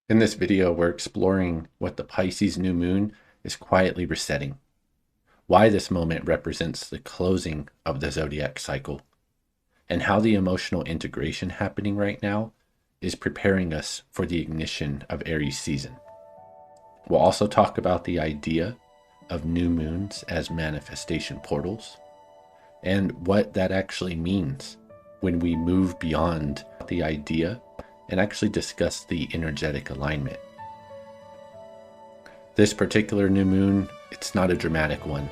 In this video, we're exploring what the Pisces new moon is quietly resetting, why this moment represents the closing of the zodiac cycle, and how the emotional integration happening right now is preparing us for the ignition of Aries season. We'll also talk about the idea of new moons as manifestation portals and what that actually means when we move beyond the idea and actually discuss the energetic alignment. This particular new moon, it's not a dramatic one.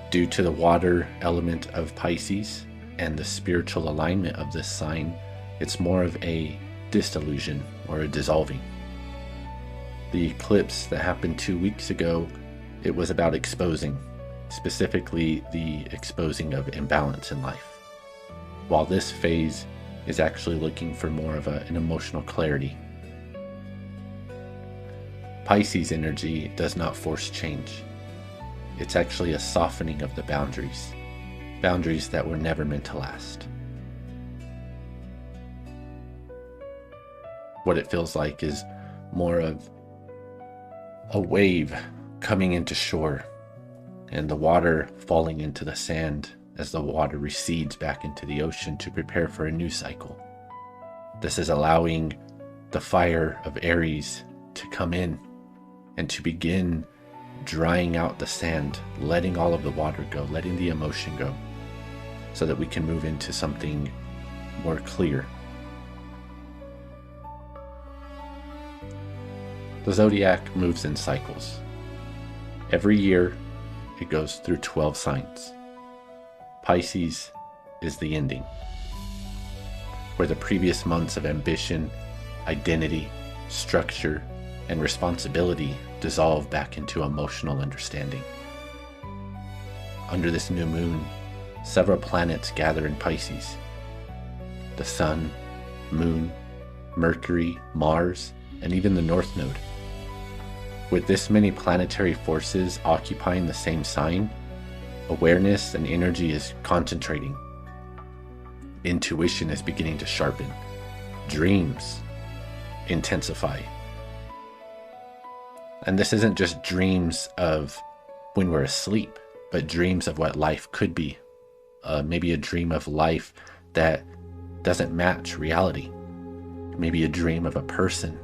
Due to the water element of Pisces and the spiritual alignment of this sign, it's more of a dissolution or a dissolving. The eclipse that happened 2 weeks ago, it was about exposing, specifically the exposing of imbalance in life. While this phase is actually looking for more of an emotional clarity. Pisces energy does not force change. It's actually a softening of the boundaries that were never meant to last. What it feels like is more of a wave coming into shore and the water falling into the sand as the water recedes back into the ocean to prepare for a new cycle. This is allowing the fire of Aries to come in and to begin drying out the sand, letting all of the water go, letting the emotion go, so that we can move into something more clear. The zodiac moves in cycles. Every year, it goes through 12 signs. Pisces is the ending, where the previous months of ambition, identity, structure, and responsibility dissolve back into emotional understanding. Under this new moon, several planets gather in Pisces. The Sun, Moon, Mercury, Mars, and even the North Node. With this many planetary forces occupying the same sign, awareness and energy is concentrating. Intuition is beginning to sharpen. Dreams intensify. And this isn't just dreams of when we're asleep, but dreams of what life could be. Maybe a dream of life that doesn't match reality. Maybe a dream of a person.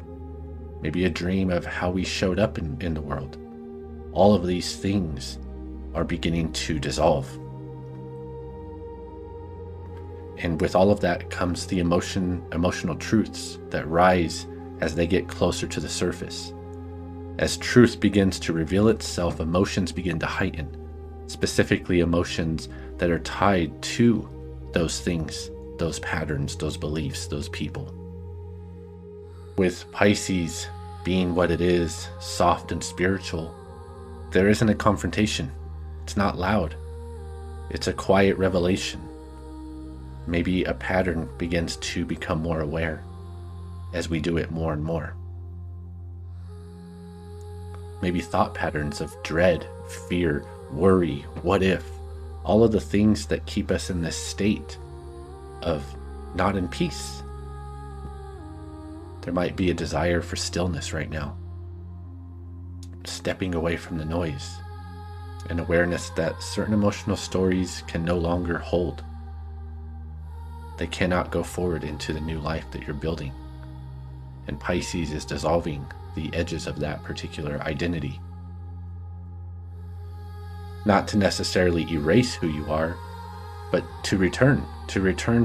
Maybe a dream of how we showed up in the world. All of these things are beginning to dissolve. And with all of that comes the emotional truths that rise as they get closer to the surface. As truth begins to reveal itself, emotions begin to heighten, specifically emotions that are tied to those things, those patterns, those beliefs, those people. With Pisces being what it is, soft and spiritual, there isn't a confrontation. It's not loud. It's a quiet revelation. Maybe a pattern begins to become more aware as we do it more and more. Maybe thought patterns of dread, fear, worry, what if, all of the things that keep us in this state of not in peace. There might be a desire for stillness right now, stepping away from the noise. An awareness that certain emotional stories can no longer hold. They cannot go forward into the new life that you're building. And Pisces is dissolving the edges of that particular identity. Not to necessarily erase who you are, but to return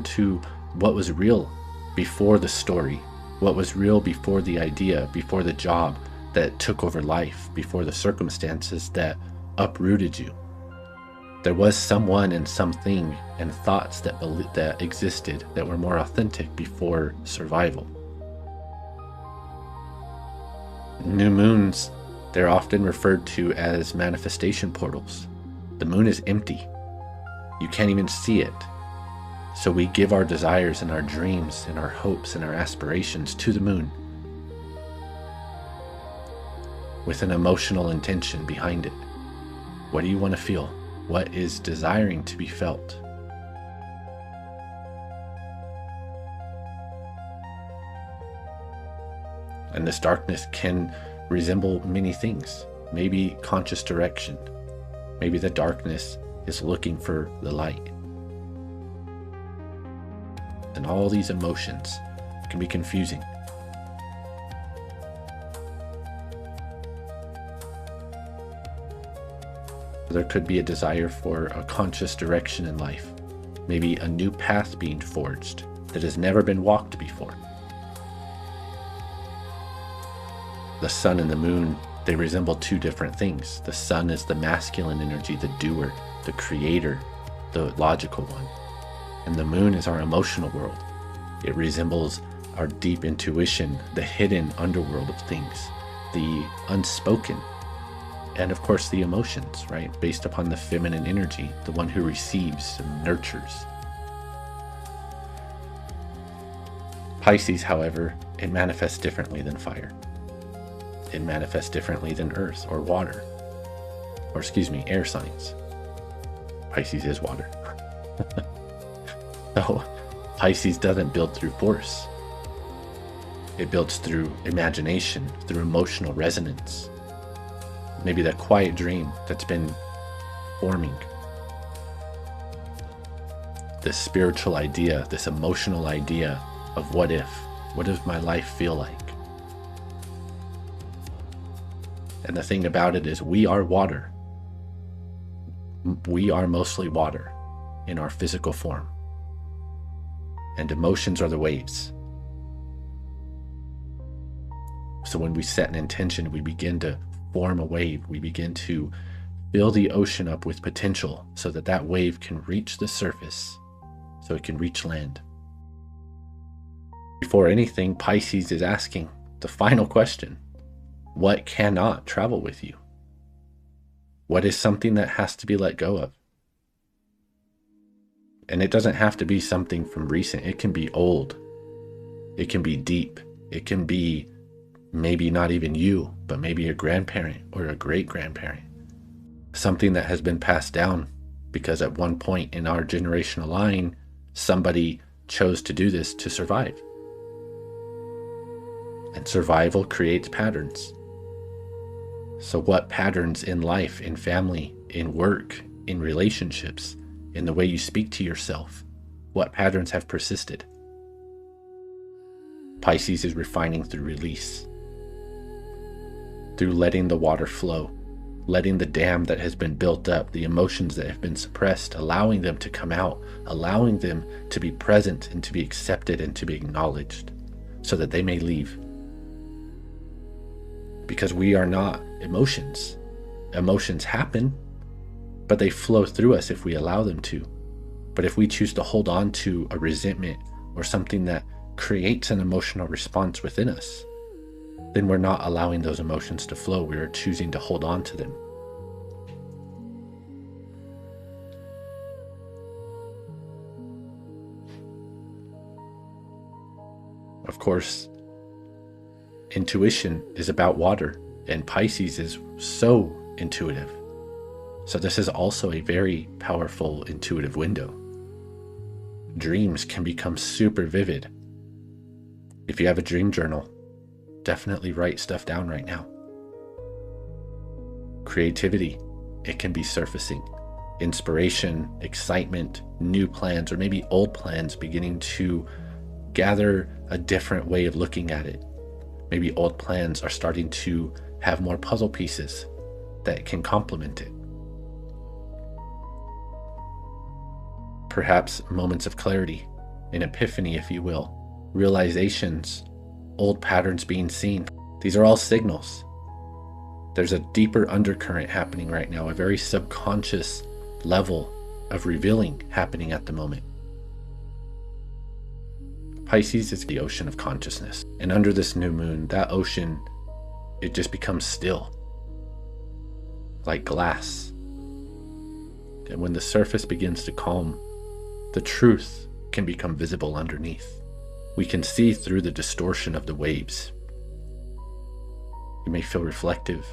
to what was real before the story, what was real before the idea, before the job that took over life, before the circumstances that uprooted you. There was someone and something and thoughts that existed that were more authentic before survival. New moons, they're often referred to as manifestation portals. The moon is empty. You can't even see it. So we give our desires and our dreams and our hopes and our aspirations to the moon with an emotional intention behind it. What do you want to feel? What is desiring to be felt? And this darkness can resemble many things. Maybe conscious direction. Maybe the darkness is looking for the light. And all these emotions can be confusing. There could be a desire for a conscious direction in life. Maybe a new path being forged that has never been walked before. The sun and the moon, they resemble two different things. The sun is the masculine energy, the doer, the creator, the logical one. And the moon is our emotional world. It resembles our deep intuition, the hidden underworld of things, the unspoken, and of course the emotions, right? Based upon the feminine energy, the one who receives and nurtures. Pisces, however, it manifests differently than fire. It manifests differently than earth or water, or air signs. Pisces is water. So Pisces doesn't build through force. It builds through imagination, through emotional resonance. Maybe that quiet dream that's been forming. This spiritual idea, this emotional idea of what if my life feel like? And the thing about it is we are water. We are mostly water in our physical form. And emotions are the waves. So when we set an intention, we begin to form a wave. We begin to fill the ocean up with potential so that that wave can reach the surface, so it can reach land. Before anything, Pisces is asking the final question: what cannot travel with you? What is something that has to be let go of? And it doesn't have to be something from recent. It can be old. It can be deep. It can be maybe not even you, but maybe a grandparent or a great-grandparent. Something that has been passed down because at one point in our generational line, somebody chose to do this to survive. And survival creates patterns. So what patterns in life, in family, in work, in relationships, in the way you speak to yourself, what patterns have persisted? Pisces is refining through release, through letting the water flow, letting the dam that has been built up, the emotions that have been suppressed, allowing them to come out, allowing them to be present and to be accepted and to be acknowledged so that they may leave. Because we are not emotions. Emotions happen, but they flow through us if we allow them to. But if we choose to hold on to a resentment or something that creates an emotional response within us, then we're not allowing those emotions to flow. We are choosing to hold on to them. Of course, intuition is about water, and Pisces is so intuitive. So this is also a very powerful intuitive window. Dreams can become super vivid. If you have a dream journal, definitely write stuff down right now. Creativity, it can be surfacing. Inspiration, excitement, new plans, or maybe old plans beginning to gather a different way of looking at it. Maybe old plans are starting to have more puzzle pieces that can complement it. Perhaps moments of clarity, an epiphany, if you will, realizations, old patterns being seen. These are all signals. There's a deeper undercurrent happening right now, a very subconscious level of revealing happening at the moment. Pisces is the ocean of consciousness. And under this new moon, that ocean, it just becomes still, like glass. And when the surface begins to calm, the truth can become visible underneath. We can see through the distortion of the waves. You may feel reflective,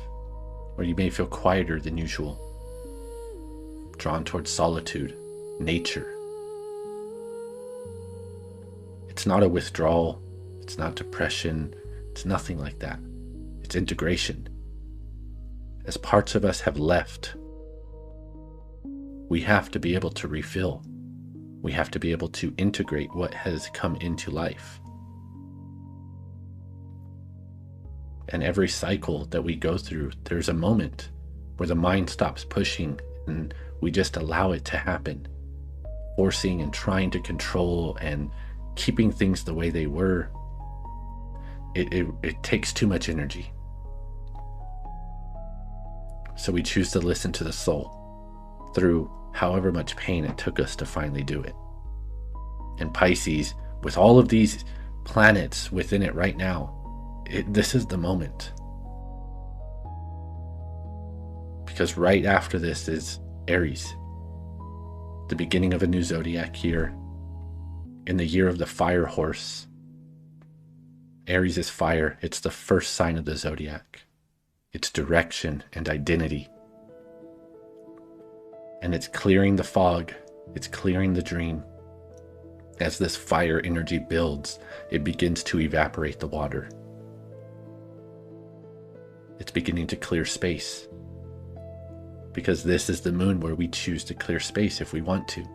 or you may feel quieter than usual, drawn towards solitude, nature. It's not a withdrawal, it's not depression, It's nothing like that. It's integration. As parts of us have left, we have to be able to refill. We have to be able to integrate what has come into life. And every cycle that we go through, there's a moment where the mind stops pushing and we just allow it to happen, forcing and trying to control and keeping things the way they were. It takes too much energy. So we choose to listen to the soul through however much pain it took us to finally do it. And Pisces, with all of these planets within it right now, this is the moment. Because right after this is Aries, the beginning of a new zodiac year, in the year of the fire horse. Aries is fire. It's the first sign of the zodiac. It's direction and identity. And it's clearing the fog. It's clearing the dream. As this fire energy builds, it begins to evaporate the water. It's beginning to clear space. Because this is the moon where we choose to clear space if we want to.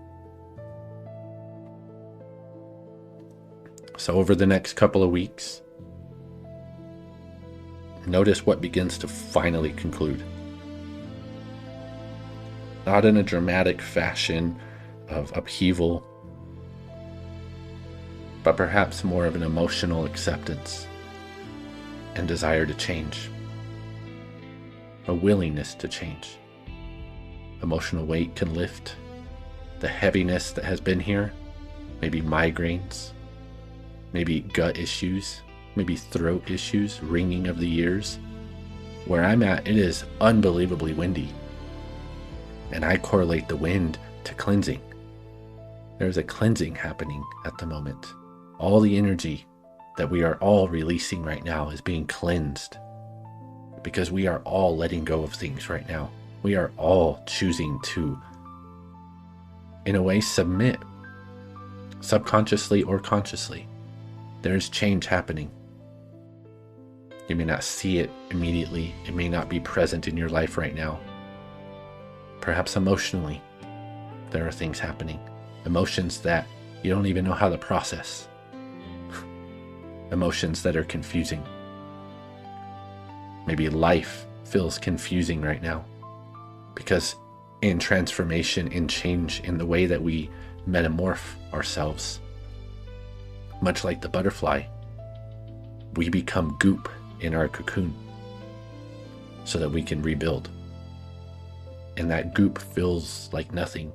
So over the next couple of weeks, notice what begins to finally conclude. Not in a dramatic fashion of upheaval, but perhaps more of an emotional acceptance and desire to change. A willingness to change. Emotional weight can lift. The heaviness that has been here, maybe migraines, maybe gut issues, maybe throat issues, ringing of the ears. Where I'm at, it is unbelievably windy. And I correlate the wind to cleansing. There's a cleansing happening at the moment. All the energy that we are all releasing right now is being cleansed. Because we are all letting go of things right now. We are all choosing to, in a way, submit, subconsciously or consciously. There's change happening. You may not see it immediately. It may not be present in your life right now. Perhaps emotionally, there are things happening. Emotions that you don't even know how to process. Emotions that are confusing. Maybe life feels confusing right now. Because in transformation, in change, in the way that we metamorph ourselves, much like the butterfly, we become goop in our cocoon so that we can rebuild. And that goop feels like nothing.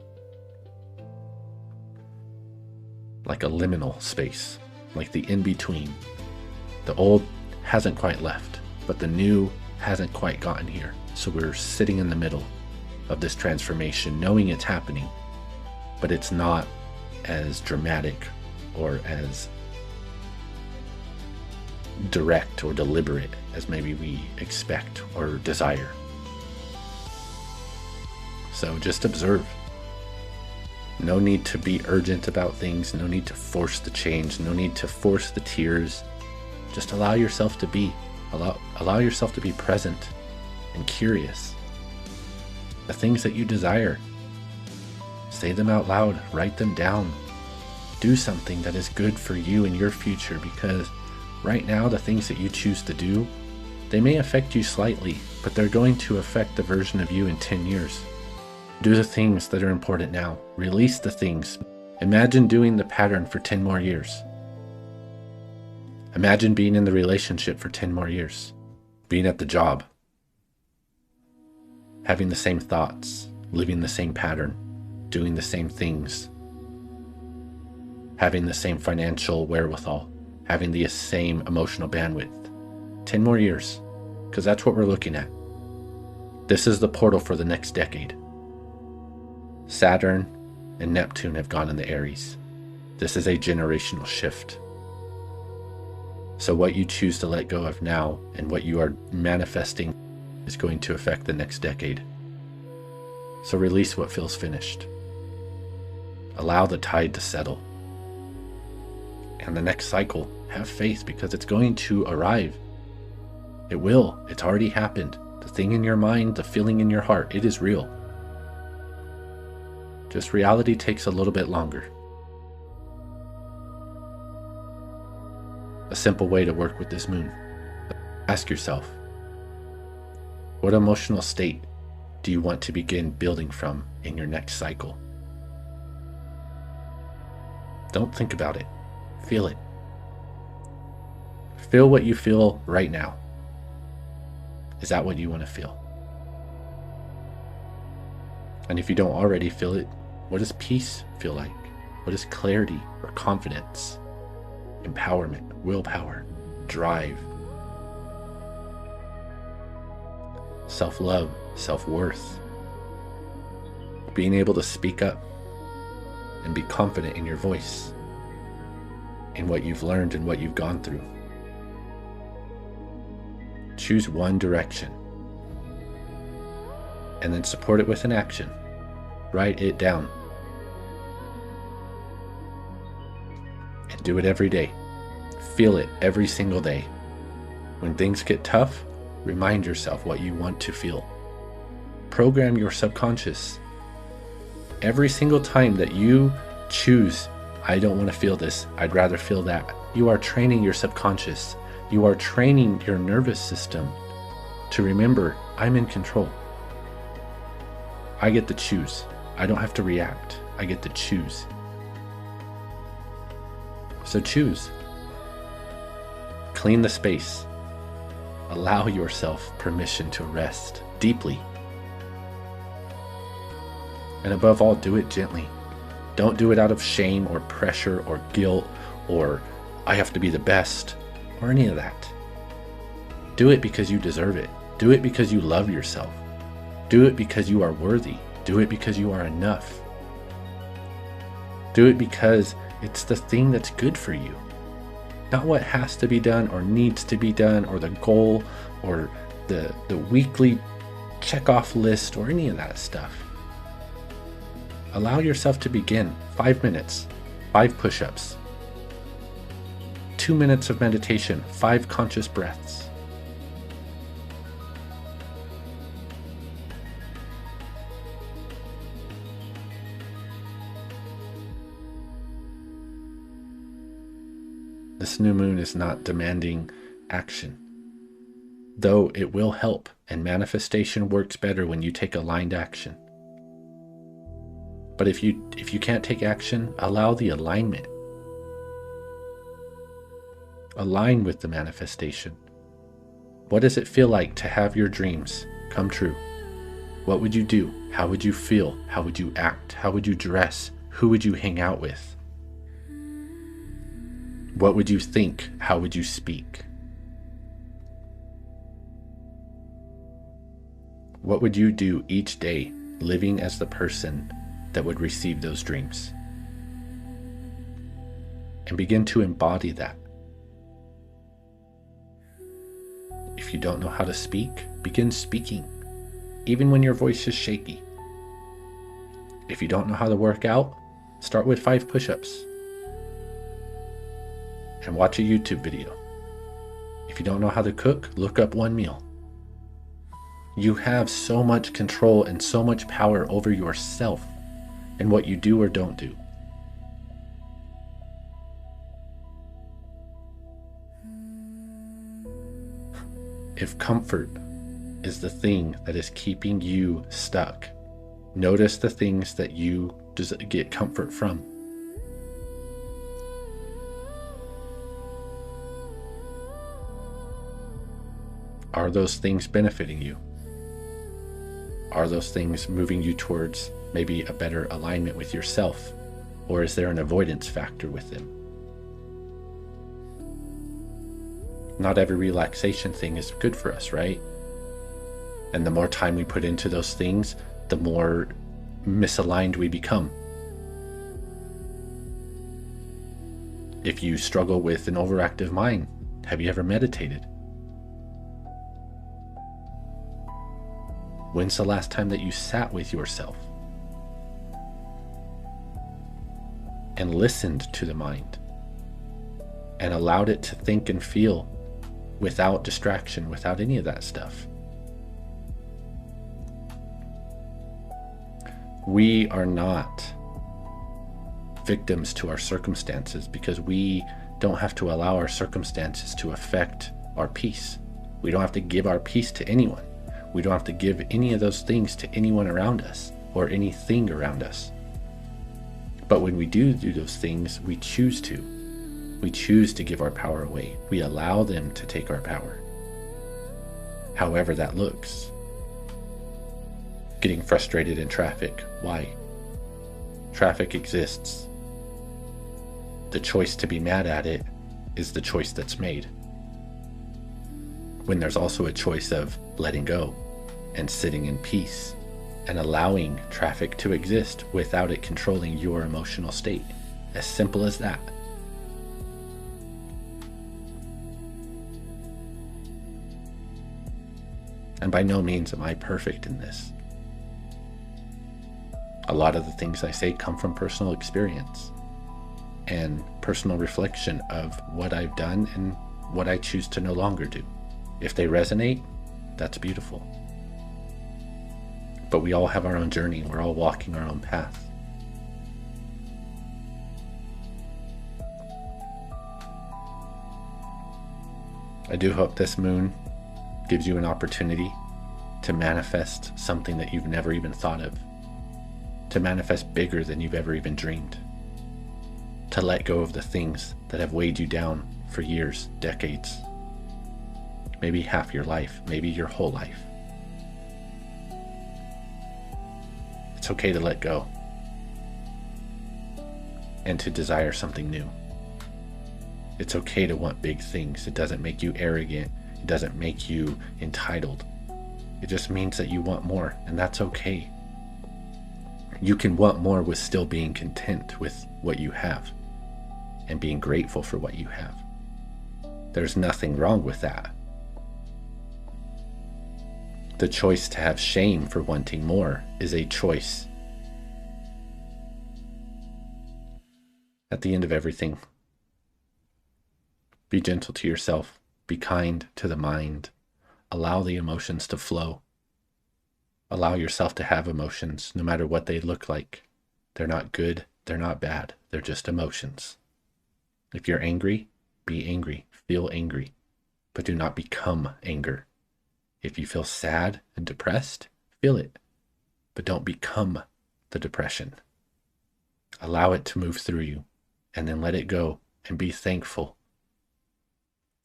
Like a liminal space, like the in-between. The old hasn't quite left, but the new hasn't quite gotten here. So we're sitting in the middle of this transformation, knowing it's happening, but it's not as dramatic or as direct or deliberate as maybe we expect or desire. So just observe. No need to be urgent about things, no need to force the change, no need to force the tears. Just allow yourself to be. Allow yourself to be present and curious. The things that you desire, say them out loud, write them down. Do something that is good for you and your future, because right now the things that you choose to do, they may affect you slightly, but they're going to affect the version of you in 10 years. Do the things that are important now. Release the things. Imagine doing the pattern for 10 more years. Imagine being in the relationship for 10 more years. Being at the job. Having the same thoughts. Living the same pattern. Doing the same things. Having the same financial wherewithal. Having the same emotional bandwidth. 10 more years. Because that's what we're looking at. This is the portal for the next decade. Saturn and Neptune have gone into Aries. This is a generational shift. So what you choose to let go of now and what you are manifesting is going to affect the next decade. So release what feels finished. Allow the tide to settle. And the next cycle Have faith, because it's going to arrive. It will. It's already happened. The thing in your mind, the feeling in your heart, it is real. Just reality takes a little bit longer. A simple way to work with this moon. Ask yourself, what emotional state do you want to begin building from in your next cycle? Don't think about it. Feel it. Feel what you feel right now. Is that what you want to feel? And if you don't already feel it, what does peace feel like? What is clarity or confidence, empowerment, willpower, drive, self-love, self-worth, being able to speak up and be confident in your voice, in what you've learned and what you've gone through? Choose one direction and then support it with an action. Write it down and do it every day. Feel it every single day. When things get tough, remind yourself what you want to feel. Program your subconscious. Every single time that you choose, I don't want to feel this, I'd rather feel that, you are training your subconscious. You are training your nervous system to remember, I'm in control. I get to choose. I don't have to react. I get to choose. So choose. Clean the space. Allow yourself permission to rest deeply. And above all, do it gently. Don't do it out of shame or pressure or guilt or I have to be the best or any of that. Do it because you deserve it. Do it because you love yourself. Do it because you are worthy. Do it because you are enough. Do it because it's the thing that's good for you. Not what has to be done or needs to be done or the goal or the weekly check-off list or any of that stuff. Allow yourself to begin. 5 minutes, 5 push-ups, 2 minutes of meditation, 5 conscious breaths. This new moon is not demanding action, though it will help, and manifestation works better when you take aligned action. But if you can't take action, allow the alignment. Align with the manifestation. What does it feel like to have your dreams come true? What would you do? How would you feel? How would you act? How would you dress? Who would you hang out with? What would you think? How would you speak? What would you do each day living as the person that would receive those dreams? And begin to embody that. If you don't know how to speak, begin speaking, even when your voice is shaky. If you don't know how to work out, start with 5 push-ups and watch a YouTube video. If you don't know how to cook, look up one meal. You have so much control and so much power over yourself and what you do or don't do. If comfort is the thing that is keeping you stuck, notice the things that you get comfort from. Are those things benefiting you? Are those things moving you towards maybe a better alignment with yourself? Or is there an avoidance factor with them? Not every relaxation thing is good for us, right? And the more time we put into those things, the more misaligned we become. If you struggle with an overactive mind, have you ever meditated? When's the last time that you sat with yourself and listened to the mind and allowed it to think and feel without distraction, without any of that stuff. We are not victims to our circumstances because we don't have to allow our circumstances to affect our peace. We don't have to give our peace to anyone. We don't have to give any of those things to anyone around us or anything around us. But when we do those things, we choose to. We choose to give our power away. We allow them to take our power. However that looks. Getting frustrated in traffic. Why? Traffic exists. The choice to be mad at it is the choice that's made. When there's also a choice of letting go and sitting in peace and allowing traffic to exist without it controlling your emotional state. As simple as that. And by no means am I perfect in this. A lot of the things I say come from personal experience and personal reflection of what I've done and what I choose to no longer do. If they resonate, that's beautiful. But we all have our own journey. We're all walking our own path. I do hope this moon gives you an opportunity to manifest something that you've never even thought of. To manifest bigger than you've ever even dreamed. To let go of the things that have weighed you down for years, decades, maybe half your life, maybe your whole life. It's okay to let go and to desire something new. It's okay to want big things. It doesn't make you arrogant. It doesn't make you entitled. It just means that you want more, and that's okay. You can want more with still being content with what you have and being grateful for what you have. There's nothing wrong with that. The choice to have shame for wanting more is a choice. At the end of everything, be gentle to yourself. Be kind to the mind. Allow the emotions to flow. Allow yourself to have emotions, no matter what they look like. They're not good, they're not bad, they're just emotions. If you're angry, be angry, feel angry, but do not become anger. If you feel sad and depressed, feel it, but don't become the depression. Allow it to move through you, and then let it go, and be thankful.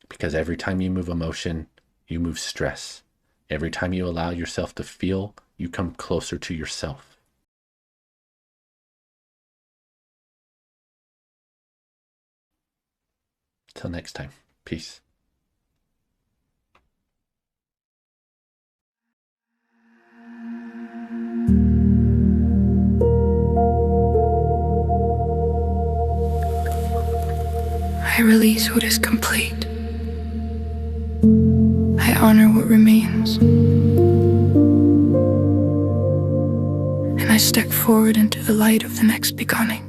Because every time you move emotion, you move stress. Every time you allow yourself to feel, you come closer to yourself. Till next time, peace. I release what is complete. I honor what remains. And I step forward into the light of the next beginning.